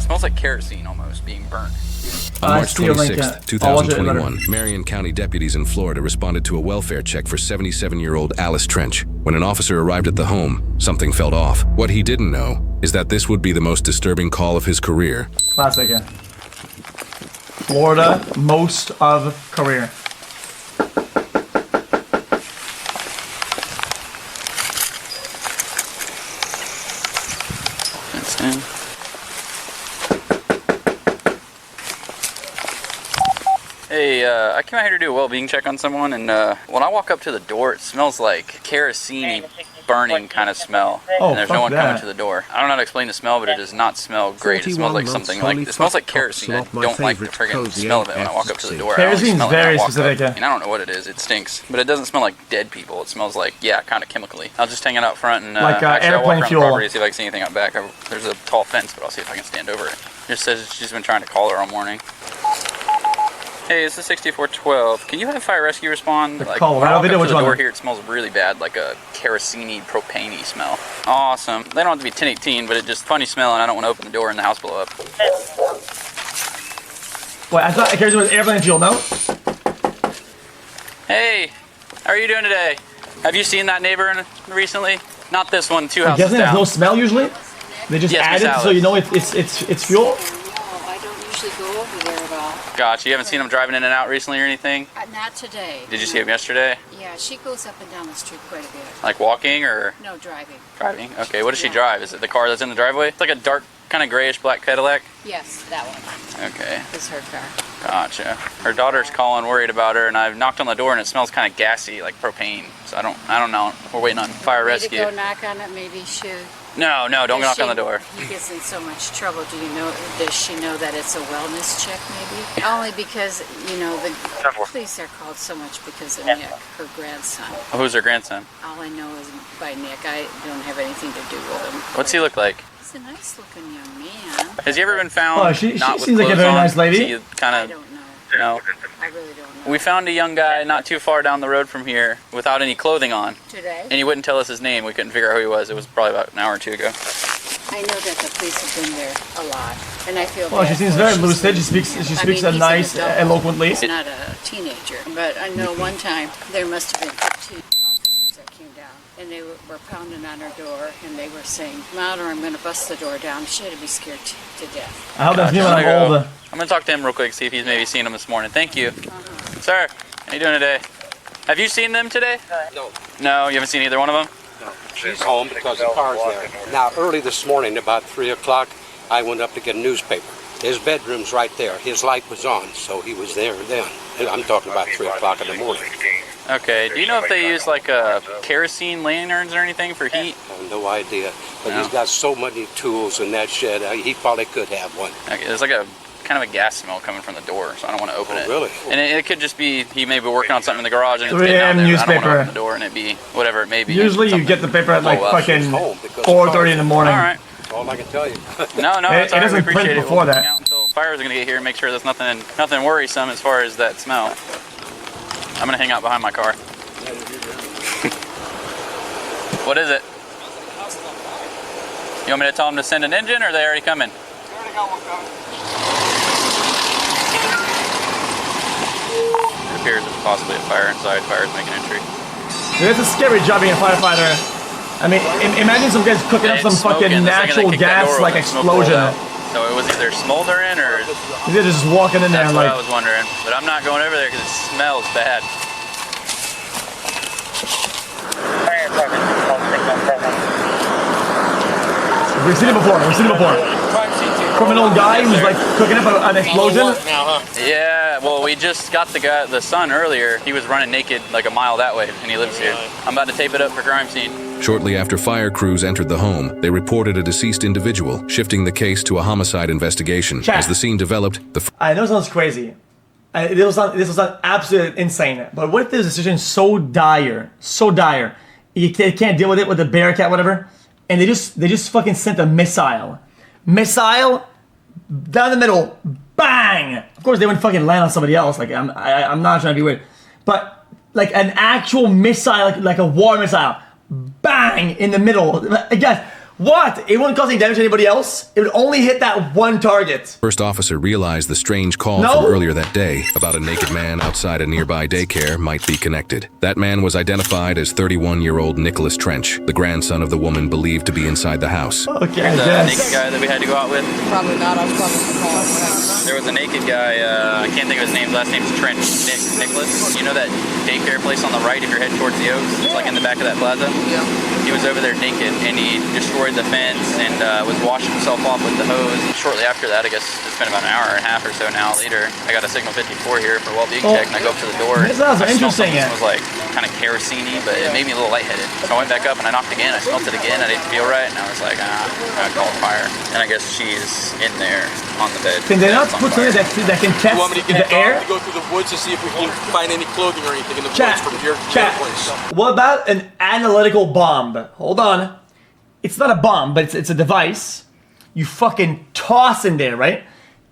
It smells like kerosene almost being burnt. On March 26, 2021, Marion County deputies in Florida responded to a welfare check for 77-year-old Alice Trench. When an officer arrived at the home, something felt off. What he didn't know is that this would be the most disturbing call of his career. Classic. Florida, most of career. That's in. Hey, I came out here to do a well-being check on someone, and when I walk up to the door, it smells like kerosene burning kind of smell. Oh, and there's no one coming to the door. I don't know how to explain the smell, but it does not smell great. It smells like something like, it smells like kerosene. I don't like the friggin' smell of it when I walk up to the door. Kerosene's very specific. And I don't know what it is. It stinks, but it doesn't smell like dead people. It smells like, yeah, kind of chemically. I'll just hang it out front and like actually, I'll walk around fuel. the property to see if I can see anything out back. There's a tall fence, but I'll see if I can stand over it. It just says she's been trying to call her all morning. Hey, it's the 6412. Can you have fire rescue respond? The like, call. when I walk up to the door one? here, it smells really bad, like a kerosene, propane-y smell. Awesome. They don't have to be 1018, but it's just funny smell, and I don't want to open the door and the house blow up. Wait, I thought kerosene was airplane fuel, no? Hey, how are you doing today? Have you seen that neighbor recently? Not this one, two houses guessing down. There's no smell usually? They just add it so you know it's fuel? I don't usually go over there at all. Gotcha. You haven't seen him driving in and out recently or anything? Not today. Did you see him yesterday? Yeah, she goes up and down the street quite a bit. Like walking or? No, driving. Driving? Okay, what does she drive? Is it the car that's in the driveway? It's like a dark, kind of grayish black Cadillac? Yes, that one. Okay. Is her car. Gotcha. Her daughter's calling, worried about her, and I've knocked on the door and it smells kind of gassy, like propane. So I don't know. We're waiting on fire rescue. Go knock on it, maybe she. No, don't knock on the door. He gets in so much trouble. Does she know that it's a wellness check maybe? Only because, the police are called so much because of Nick, her grandson. Oh, who's her grandson? All I know is by Nick. I don't have anything to do with him. What's he look like? He's a nice looking young man. Has he ever been found Oh, she not with seems like a clothes very on? nice lady. So you kind I of, don't know. no. I really don't know. We found a young guy not too far down the road from here without any clothing on. Today? And he wouldn't tell us his name. We couldn't figure out who he was. It was probably about an hour or two ago. I know that the police have been there a lot, and I feel. Well, she seems very lucid. She speaks a nice, eloquently. He's not a teenager, but I know one time there must have been 15 officers that came down, and they were pounding on her door, and they were saying, "Come out, or I'm going to bust the door down." She had to be scared to death. I hope that's me when I'm older. I'm going to talk to him real quick, see if he's maybe seen him this morning. Thank you. Sir, how you doing today? Have you seen them today? No. No, you haven't seen either one of them? No. She's home because the car's there. Now, early this morning, about 3 o'clock, I went up to get a newspaper. His bedroom's right there. His light was on, so he was there then. And I'm talking about 3 o'clock in the morning. Okay. Do you know if they use like kerosene lanterns or anything for heat? I have no idea. But he's got so many tools in that shed, he probably could have one. Okay, there's like a kind of a gas smell coming from the door, so I don't want to open it. Really? And it could just be he may be working on something in the garage and it's 3 getting out there. newspaper. I don't want to open the door and it be whatever it may be. Usually you get the paper at like fucking 4:30 in the morning. All right. That's all I can tell you. No, it doesn't print before that. Out until fires are gonna get here and make sure there's nothing worrisome as far as that smell. I'm gonna hang out behind my car. What is it? You want me to tell them to send an engine, or are they already coming? They already got one coming. It appears there's possibly a fire inside. Fire's making entry. It's a scary job being a firefighter. I mean, imagine some guys cooking up some fucking natural gas like explosion. So it was either smoldering or they're just walking in there that's like. what I was wondering, but I'm not going over there because it smells bad. We've seen it before. Criminal guy who's like cooking up an explosion. Yeah, well, we just got the son earlier. He was running naked like a mile that way, and he lives here. I'm about to tape it up for crime scene. Shortly after fire crews entered the home, they reported a deceased individual, shifting the case to a homicide investigation. As the scene developed, I know it sounds crazy. This was absolutely insane. But what if this decision is so dire, you can't deal with it with the Bearcat, whatever, and they just fucking sent a missile down the middle, bang! Of course, they wouldn't fucking land on somebody else. Like I'm not trying to be weird, but like an actual missile, like a war missile, bang in the middle. Guys, What? It wouldn't cause any damage to anybody else? It would only hit that one target. First officer realized the strange call from earlier that day about a naked man outside a nearby daycare might be connected. That man was identified as 31-year-old Nicholas Trench, the grandson of the woman believed to be inside the house. Okay, the naked guy that we had to go out with. Probably not. I was probably on the call. There was a naked guy. I can't think of his name. Last name's Trench. Nicholas. You know that daycare place on the right if you're heading towards the Oaks? It's like in the back of that plaza. Yeah. He was over there naked, and he destroyed the fence and was washing himself off with the hose. Shortly after that, I guess it's been about an hour and a half or so now later, I got a signal 54 here for well-being check, and I go up to the door. This sounds interesting. It was like kind of kerosene-y, but it made me a little lightheaded. So I went back up and I knocked again. I smelled it again. I didn't feel right, and I was like, I called fire. And I guess she's in there on the bed. Can they not put something that can test the air? To go through the woods to see if we can find any clothing or anything in the Chat, woods from here to the chat. place. What about an analytical bomb? Hold on. It's not a bomb, but it's a device. You fucking toss in there, right?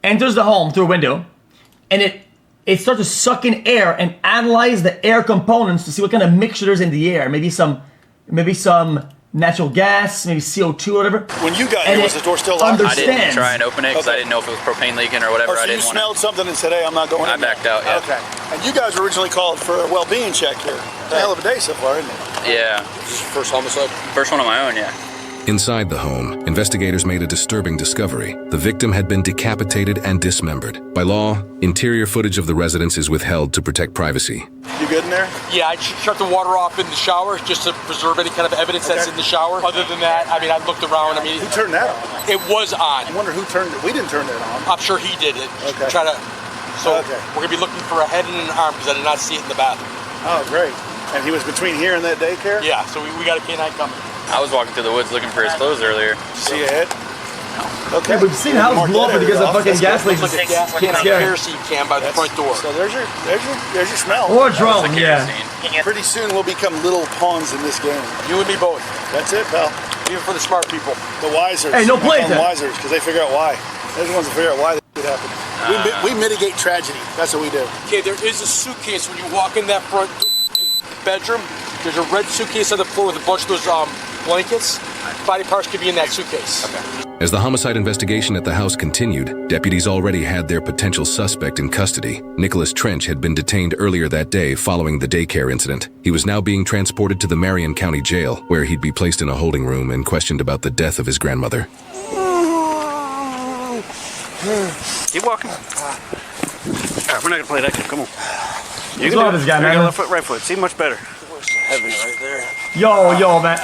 Enters the home through a window, and it starts to suck in air and analyze the air components to see what kind of mixture there's in the air. Maybe some natural gas, maybe CO2 or whatever. When you got here, was the door still locked? I didn't try and open it because I didn't know if it was propane leaking or whatever. So I didn't you smelled something and said, hey, I'm not going in. I backed out, yeah. Okay. And you guys originally called for a well-being check here. It's a hell of a day so far, isn't it? Yeah. This is your first homicide? First one on my own, yeah. Inside the home, investigators made a disturbing discovery. The victim had been decapitated and dismembered. By law, interior footage of the residence is withheld to protect privacy. You good in there? Yeah, I shut the water off in the shower just to preserve any kind of evidence that's in the shower. Other than that, I mean, I looked around. I mean, Who turned that on? it was on. I wonder who turned it. We didn't turn that on. I'm sure he did it. Okay. So we're gonna be looking for a head and an arm because I did not see it in the bathroom. Oh, great. And he was between here and that daycare? Yeah, so we got a canine coming. I was walking through the woods looking for his clothes earlier. See a head? Okay. Yeah, we've seen houses blow up because of fucking gas leaks. Looks like a gas can, kerosene can by the front door. So there's your smell. Or a drone, yeah. Pretty soon we'll become little pawns in this game. You and me both. That's it, pal. Even for the smart people. The wisers. Hey, no play them wisers because they figure out why. They're the ones that figure out why this shit happened. We mitigate tragedy. That's what we do. Okay, there is a suitcase when you walk in that front bedroom. There's a red suitcase on the floor with a bunch of those blankets. Body parts could be in that suitcase. Okay. As the homicide investigation at the house continued, deputies already had their potential suspect in custody. Nicholas Trench had been detained earlier that day following the daycare incident. He was now being transported to the Marion County Jail, where he'd be placed in a holding room and questioned about the death of his grandmother. Keep walking. We're not gonna play that game. Come on. You can do this guy, man. Left foot, right foot. See, much better. Heavy right there. Yo, man.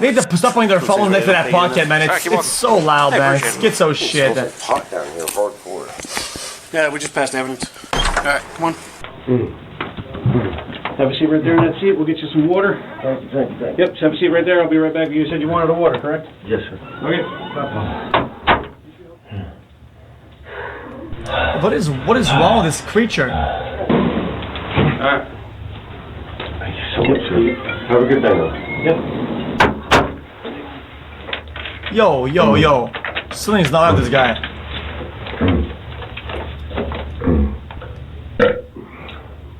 They need to stop putting their phones next to that pocket, man. It's so loud, man. It's schizo shit. Hot down here, hardcore. Yeah, we just passed evidence. All right, come on. Have a seat right there in that seat. We'll get you some water. Thank you. Yep, have a seat right there. I'll be right back. You said you wanted a water, correct? Yes, sir. Okay. What is wrong with this creature? All right. Thank you so much, sir. Have a good day, though. Yep. Yo. Something's not out of this guy.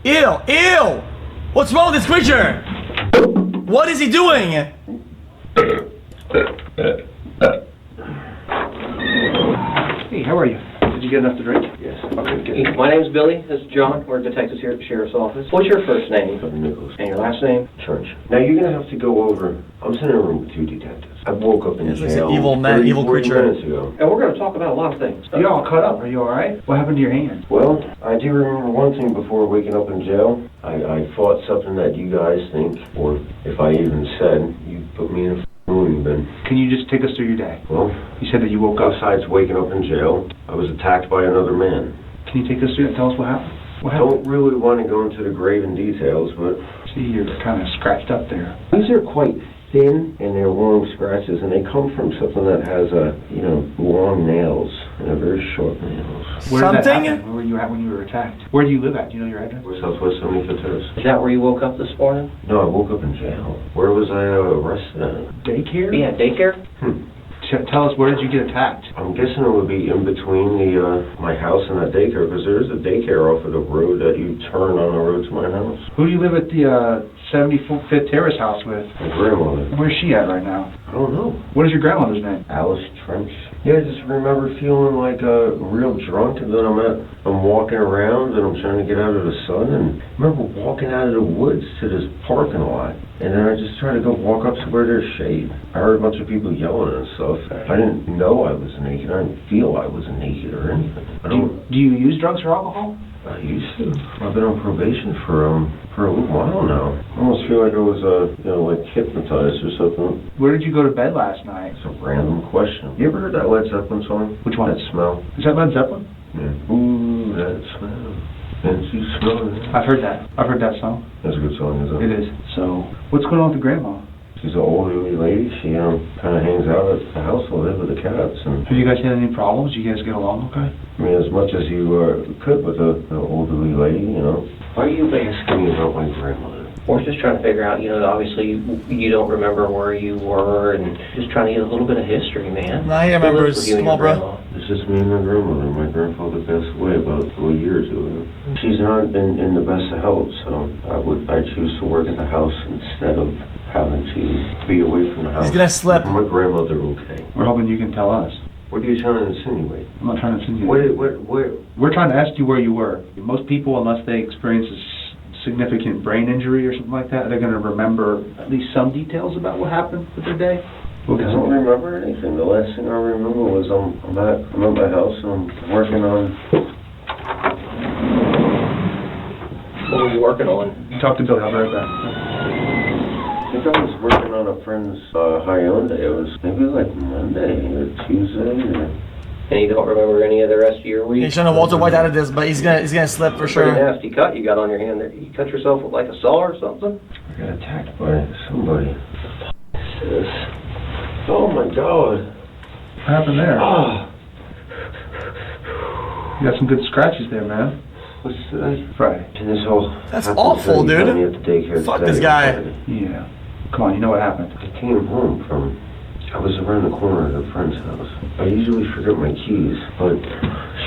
Ew! What's wrong with this creature? What is he doing? Hey, how are you? Did you get enough to drink? Yes. Okay, good. My name's Billy. This is John. We're detectives here at the sheriff's office. What's your first name? Nicholas. And your last name? Trench. Now you're gonna have to go over. I'm sitting in a room with two detectives. I woke up in It's jail. like an evil man, 30, evil 40 creature. minutes ago. And we're going to talk about a lot of things. You all cut up. Are you all right? What happened to your hand? Well, I do remember one thing before waking up in jail. I thought something that you guys think, or if I even said, you put me in a loony bin. Can you just take us through your day? Well, You said that you woke up. besides waking up in jail, I was attacked by another man. Can you take us through it? Tell us what happened. What I happened? don't really want to go into the grave in details, but See, you're kind of scratched up there. these are quite thin and they're long scratches, and they come from something that has long nails and very short nails. Where did that Something? happen? Where were you at when you were attacked? Where do you live at? Do you know your address? We're Southwest 75th Terrace. Is that where you woke up this morning? No, I woke up in jail. Where was I arrested at? Daycare? Yeah, daycare? Hmm. Tell us, where did you get attacked? I'm guessing it would be in between my house and that daycare, because there is a daycare off of the road that you turn on the road to my house. Who do you live at the 75th Terrace house with? My grandmother. Where's she at right now? I don't know. What is your grandmother's name? Alice Trench. Yeah, I just remember feeling like real drunk, and then I'm walking around and I'm trying to get out of the sun, and I remember walking out of the woods to this parking lot, and then I just tried to go walk up to where there's shade. I heard a bunch of people yelling and stuff. I didn't know I was naked. I didn't feel I was naked or anything. Do you use drugs or alcohol? I used to. I've been on probation for a little while now. I almost feel like I was, like hypnotized or something. Where did you go to bed last night? It's a random question. You ever heard that Led Zeppelin song? Which one? That Smell. Is that Led Zeppelin? Yeah. Ooh, that smell. And you smell it. I've heard that. I've heard that song. That's a good song, isn't it? It is. So, what's going on with the grandma? She's an olderly lady. She kind of hangs out at the house all day with the cats. And have you guys had any problems? You guys get along okay? I mean, as much as you could with an elderly lady, Why are you asking me about my grandmother? We're just trying to figure out, obviously you don't remember where you were, and just trying to get a little bit of history, man. No, he remembers. Come on, bro. It's just me and my grandmother. My grandfather passed away about a year or two ago. She's not in the best of health, so I choose to work at the house instead of having to be away from the house. He's gonna slip. My grandmother, okay. We're hoping you can tell us. What are you trying to insinuate? I'm not trying to insinuate. Where? We're trying to ask you where you were. Most people, unless they experience a significant brain injury or something like that, they're going to remember at least some details about what happened with their day. I don't remember anything. The last thing I remember was I'm at my house and I'm working on... What were you working on? Talk to Billy. I'll be right back. I think I was working on a friend's Hyundai. It was maybe like Monday or Tuesday. And you don't remember any of the rest of your week? He's trying to Walter White out of this, but he's gonna slip for sure. Pretty nasty cut you got on your hand there. You cut yourself with like a saw or something? I got attacked by somebody. What the f*** is this? Oh my god. What happened there? Oh. You got some good scratches there, man. What's today? Friday. And this whole... That's awful, dude. Fuck this guy. Yeah. Come on, you know what happened. I came home from... I was around the corner of a friend's house. I usually forget my keys, but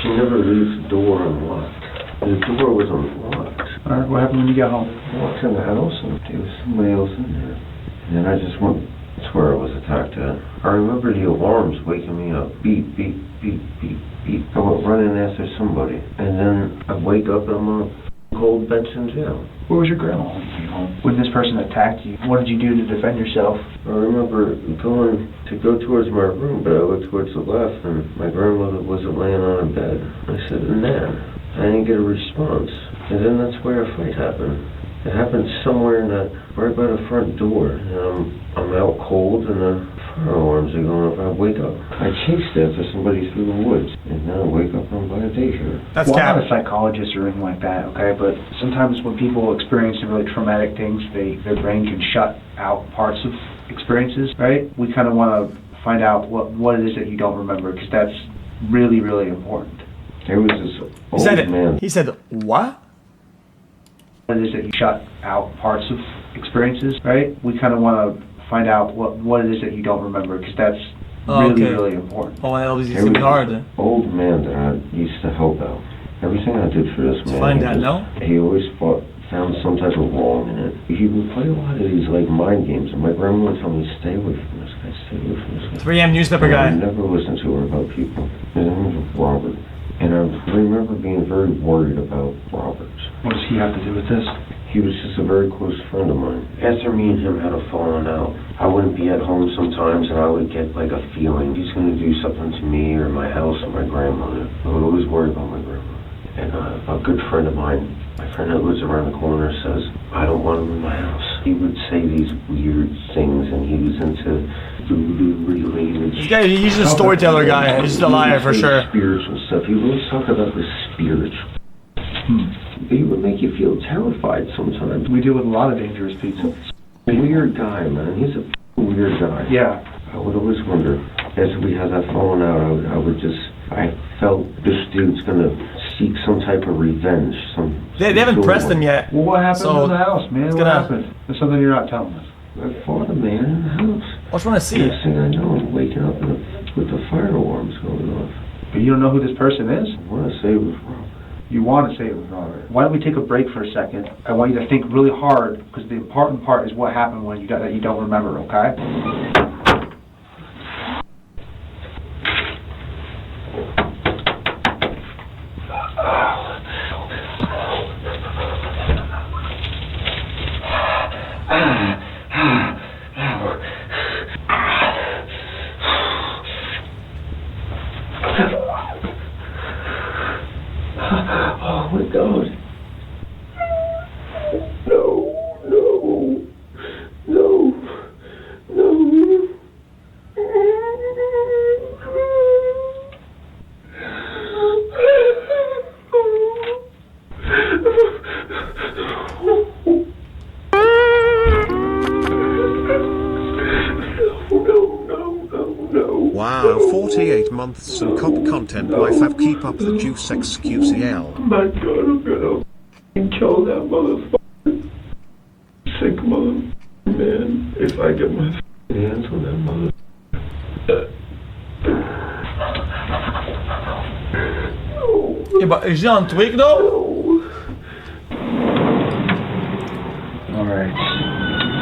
she never leaves the door unlocked. The door was unlocked. All right, what happened when you got home? I walked in the house and there was somebody else in there. And then I just went to where I was attacked at. I remember the alarms waking me up. Beep, beep, beep, beep, beep. I went running after somebody. And then I wake up and I'm on a cold bench in jail. Where was your grandma when you came home? When this person attacked you, what did you do to defend yourself? I remember going to go towards my room, but I looked towards the left, and my grandmother wasn't laying on a bed. I said, "Nah." I didn't get a response. And then that's where a fight happened. It happened somewhere right by the front door. And I'm out cold, and the fire alarms are going off. I wake up. I chased after somebody through the woods, and then I wake up and I'm by a daycare. That's I'm not a psychologist or anything like that, okay? But sometimes when people experience really traumatic things, their brain can shut out parts of experiences, right? We kind of want to find out what it is that you don't remember, because that's really, really important. There was this old man. He said, what? What it is that you shut out parts of experiences, right? We kind of want to find out what it is that you don't remember, because that's really, really important. Oh, that was going to be hard. An old man that I used to help out. Everything I did for this man, find that, no? He always found some type of wrong in it. He would play a lot of these mind games, and my grandma would tell me, "Stay away from this guy, stay away from this guy." 3 a.m. newspaper guy. I never listened to her about people. His name was Robert. And I remember being very worried about Robert. What does he have to do with this? He was just a very close friend of mine. After me and him had a falling out, I wouldn't be at home sometimes, and I would get like a feeling he's going to do something to me or my house or my grandmother. I would always worry about my grandmother. And a good friend of mine, my friend that lives around the corner, says, "I don't want him in my house." He would say these weird things, and he was into voodoo-related. This guy, he's a storyteller guy. He's just a liar for sure. Spiritual stuff. He would always talk about the spiritual. He would make you feel terrified sometimes. We deal with a lot of dangerous people. Weird guy, man. He's a weird guy. Yeah. I would always wonder, as we had that falling out, I felt this dude's gonna seek some type of revenge. They haven't pressed him yet. Well, what happened in the house, man? What happened? There's something you're not telling us. I fought a man in the house. I just want to see. Next thing I know, I'm waking up with the fire alarms going off. But you don't know who this person is? I want to say it was Robert. You want to say it was Robert. Why don't we take a break for a second? I want you to think really hard, because the important part is what happened when you that you don't remember, okay? Oh my God. No, no, no, no. Wow, 48 months and cop content life have keep up the juice XqcL. My God, I'm gonna kill that motherfucker. Sick motherfucker, man. If I get my hands on that motherfucker. Yeah, but is he on tweak though? Alright.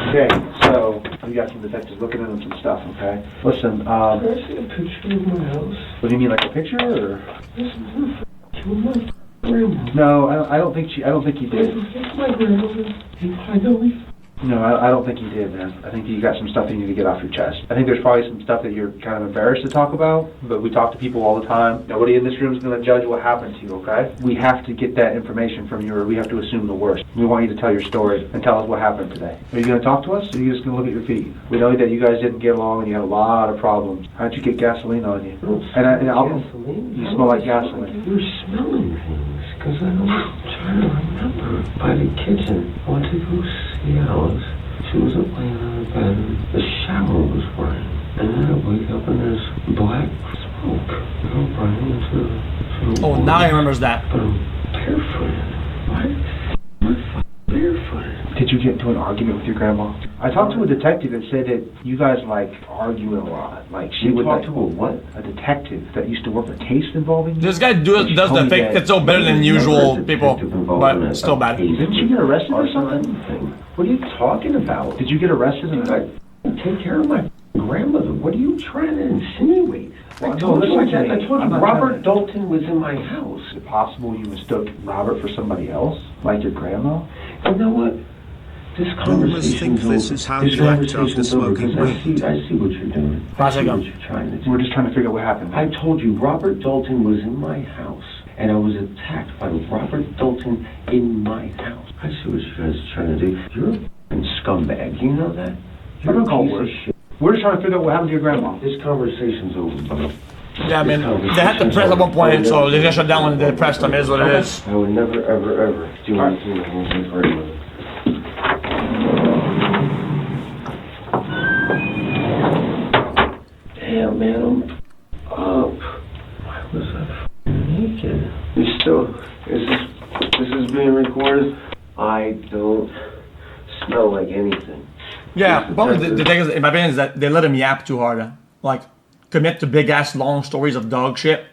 Okay, so we got some detectives looking into some stuff, okay? Listen, Can I see a picture of my house? what do you mean, like a picture, or? This is her killed my grandma. No, I don't think he did. It's my grandmother. I know he No, I don't think you did, man. I think you got some stuff you need to get off your chest. I think there's probably some stuff that you're kind of embarrassed to talk about, but we talk to people all the time. Nobody in this room is going to judge what happened to you, okay? We have to get that information from you, or we have to assume the worst. We want you to tell your story and tell us what happened today. Are you going to talk to us, or are you just going to look at your feet? We know that you guys didn't get along and you had a lot of problems. How'd you get gasoline on you? gasoline? You smell like gasoline. You're smelling things, because I was trying to remember. By the kitchen, I went to go see Alice. She was up laying on the bed, and the shower was running. And then I wake up and there's black smoke. I go running into the Oh, now he remembers that. But I'm barefooted. Why am I barefooted? Did you get into an argument with your grandma? I talked to a detective that said that you guys like argue a lot. Like she would talk like, to a what? a detective that used to work a case involving you. This guy does the fake that's so better than usual people, but still bad. Didn't you get arrested or something? What are you talking about? Did you get arrested? Dude, I take care of my grandmother. What are you trying to insinuate? I told you Robert Dalton was in my house. Is it possible you mistook Robert for somebody else, like your grandma? You know what? This conversation's over. This is how you act after smoking weed. I see what you're doing. I see what you're trying to do. We're just trying to figure out what happened. I told you Robert Dalton was in my house, and I was attacked by Robert Dalton in my house. I see what you guys are trying to do. You're a f***ing scumbag. You know that? You're a piece of shit. We're just trying to figure out what happened to your grandma. This conversation's over, bro. Yeah, I mean, they had to press at one point, so they just shut down when they pressed them, is what it is. I would never, ever, ever do anything that won't be for you. Damn, man, I'm up. Why was I naked? You still, this is being recorded? I don't smell like anything. Yeah, probably the thing is, in my opinion, is that they let him yap too hard. Like, commit to big-ass long stories of dog shit.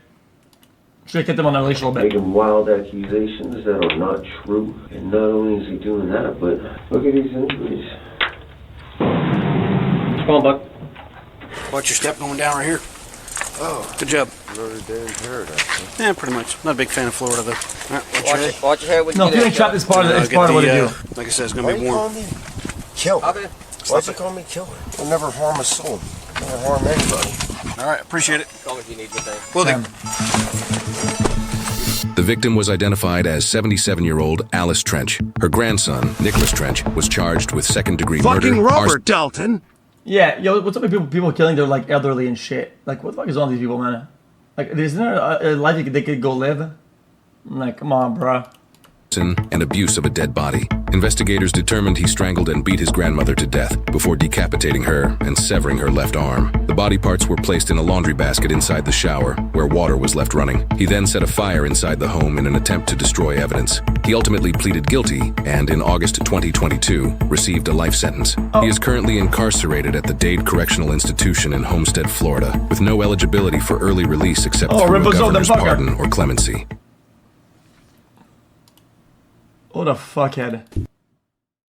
Should have kept him on the leash a little bit. Making wild accusations that are not true. And not only is he doing that, but look at these injuries. Come on, Buck. Watch your step going down right here. Oh. Good job. Another day in paradise, huh? Yeah, pretty much. Not a big fan of Florida, though. All right, Watch your head with No, feeling trapped is part of what they do. Like I said, it's going to be warm. Killer. Why does it call me killer? I'll never harm a soul. Never harm anybody. All right, appreciate it. Call me if you need anything. Will do. The victim was identified as 77-year-old Alice Trench. Her grandson, Nicholas Trench, was charged with second-degree murder. Fucking Robert Dalton! Yeah, yo, what's up with people killing their, like, elderly and shit? Like, what the fuck is wrong with these people, man? Like, isn't there a life they could go live? Like, come on, bruh. And abuse of a dead body. Investigators determined he strangled and beat his grandmother to death before decapitating her and severing her left arm. The body parts were placed in a laundry basket inside the shower, where water was left running. He then set a fire inside the home in an attempt to destroy evidence. He ultimately pleaded guilty and, in August 2022, received a life sentence. He is currently incarcerated at the Dade Correctional Institution in Homestead, Florida, with no eligibility for early release except through a governor's pardon or clemency. What a fuckhead.